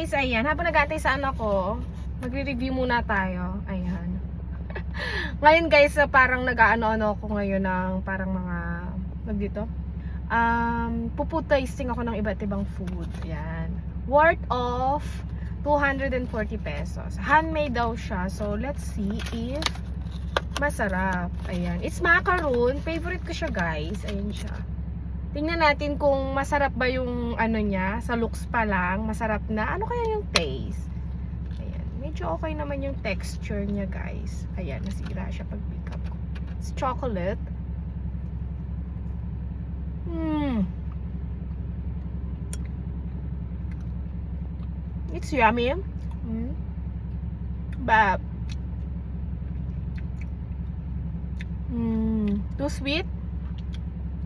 guys, ayan. Habang nag-aantay sa anak ko, magre-review muna tayo. Ayan. Ngayon guys, parang nag-ano-ano ako ngayon ng parang mga, dito? Pupu tasting ako ng iba't ibang food. Ayan. Worth of 240 pesos. Handmade daw siya. So, let's see if masarap. Ayan. It's macaroon. Favorite ko siya guys. Ayan siya. Tingnan natin kung masarap ba yung ano niya. Sa looks pa lang, masarap na. Ano kaya yung taste? Ayan. Medyo okay naman yung texture niya, guys. Ayan, nasira siya pag pick up ko. It's chocolate. It's yummy. But too sweet.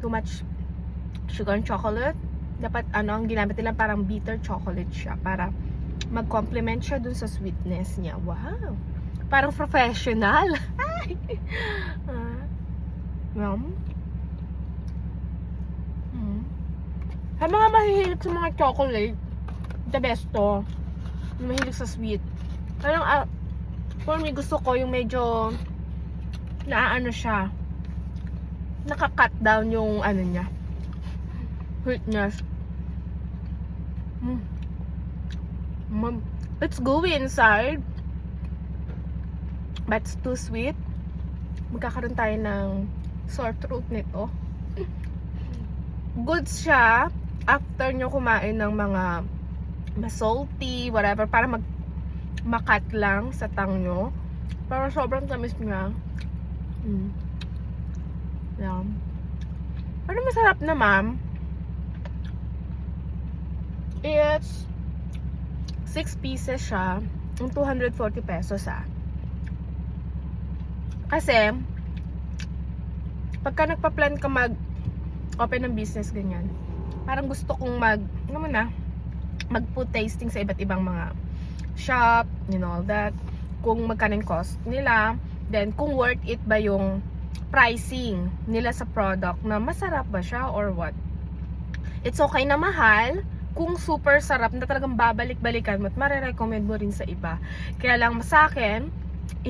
Too much sugar and chocolate. Dapat ano, ang ginamit nila parang bitter chocolate siya para mag-complement siya dun sa sweetness niya. Wow! Parang professional. Sa mga mahihilig sa mga chocolate, the best to. Mahilig sa sweet. Parang for me, gusto ko yung medyo naano siya, naka-cut down yung ano niya, sweetness. It's gooey inside, but it's too sweet. Magkakaroon tayo ng sore throat nito. Good siya after nyo kumain ng mga salty, whatever, para makat lang sa tang nyo. Pero sobrang tamis niya. Yeah. Pero masarap na, ma'am. It's 6 pieces siya. Yung 240 pesos Kasi pagka nagpa-plan ka mag-open ng business ganyan, parang gusto kong mag-food tasting sa iba't ibang mga shop, you know, that kung magkano yung cost nila, then kung worth it ba yung pricing nila sa product, na masarap ba siya or what. It's okay na mahal kung super sarap na talagang babalik-balikan mo at marirecommend mo rin sa iba. Kaya lang sa akin,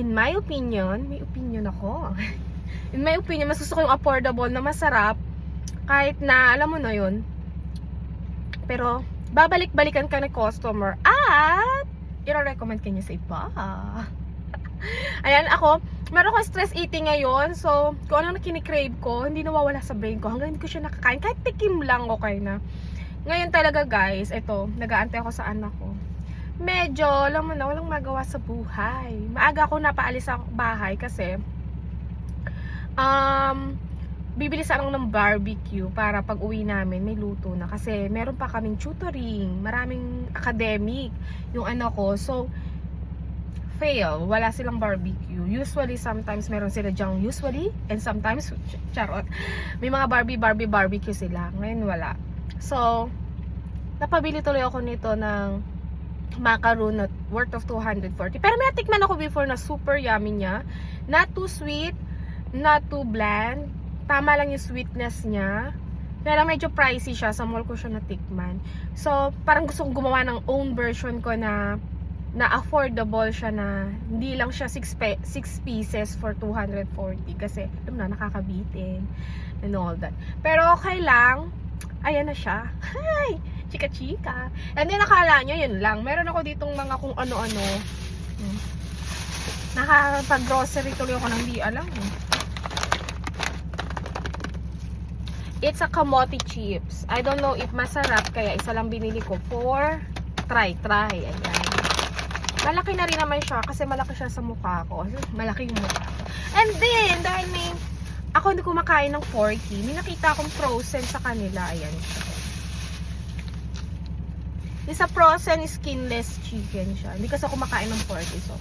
in my opinion, may opinion ako. In my opinion, mas gusto ko yung affordable na masarap, kahit na alam mo na yun, pero babalik-balikan ka ng customer at i-recommend ka niya sa iba. Ayan, ako, meron akong stress eating ngayon. So, kung ano na kinikrave ko, hindi nawawala sa brain ko hanggang hindi ko siya nakakain. Kahit tikim lang, okay na. Ngayon talaga guys, ito, nag-aantay ako sa anak ko. Medyo, alam mo na, walang magawa sa buhay. Maaga ako napaalis sa bahay kasi bibili sa ng barbecue para pag uwi namin may luto na. Kasi meron pa kaming tutoring, maraming academic yung anak ko. So, fail, wala silang barbecue. Usually, sometimes meron sila dyang usually, and sometimes, charot, may mga barbecue sila. Ngayon wala. So, napabili tuloy ako nito ng macaroon na worth of 240. Pero may natikman ako before na super yummy niya. Not too sweet, not too bland. Tama lang yung sweetness niya. Kaya lang medyo pricey siya. Sa mall ko siya natikman. So, parang gusto kong gumawa ng own version ko na affordable siya, na hindi lang siya 6 pieces for 240. Kasi, alam na, nakakabitin and all that. Pero okay lang. Ayan na siya. Hi! Chika-chika. And then, nakala nyo, yun lang. Meron ako ditong mga kung ano-ano. Nakapag-grocery tuloy ako ng di alam. It's a kamote chips. I don't know if masarap, kaya isa lang binili ko for try. Ayan. Malaki na rin naman siya kasi malaki siya sa mukha ko. Malaki yung mukha ko. And then, dahil ako hindi kumakain ng porky, may nakita akong frozen sa kanila. Ayan siya. Isa frozen skinless chicken siya. Hindi kasi ako kumakain ng porky. So,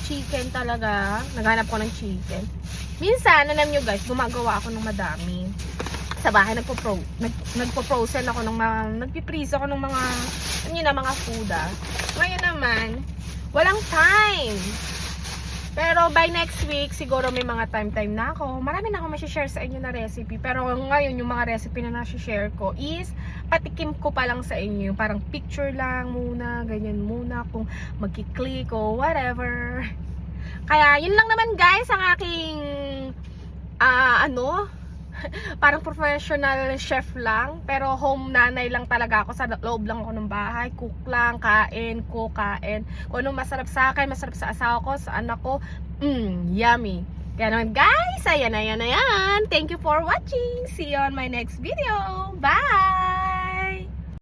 chicken talaga. Naghanap ko ng chicken. Minsan, alam nyo guys, gumagawa ako ng madami. Sa bahay, nagpo-frozen ako ng mga, nagpiprease ako ng mga, mga food Ngayon naman, walang time. Pero by next week, siguro may mga time na ako. Marami na ako ma-share sa inyo na recipe. Pero ngayon, yung mga recipe na na-share ko is patikim ko pa lang sa inyo, parang picture lang muna, ganyan muna, kung magki-click o whatever. Kaya yun lang naman guys ang aking parang professional chef lang, pero home nanay lang talaga ako, sa loob lang ako ng bahay, cook lang, kain, kain. Kung anong masarap sa akin, masarap sa asawa ko, sa anak ko, yummy. Kaya naman guys, ayan. Thank you for watching. See you on my next video. Bye!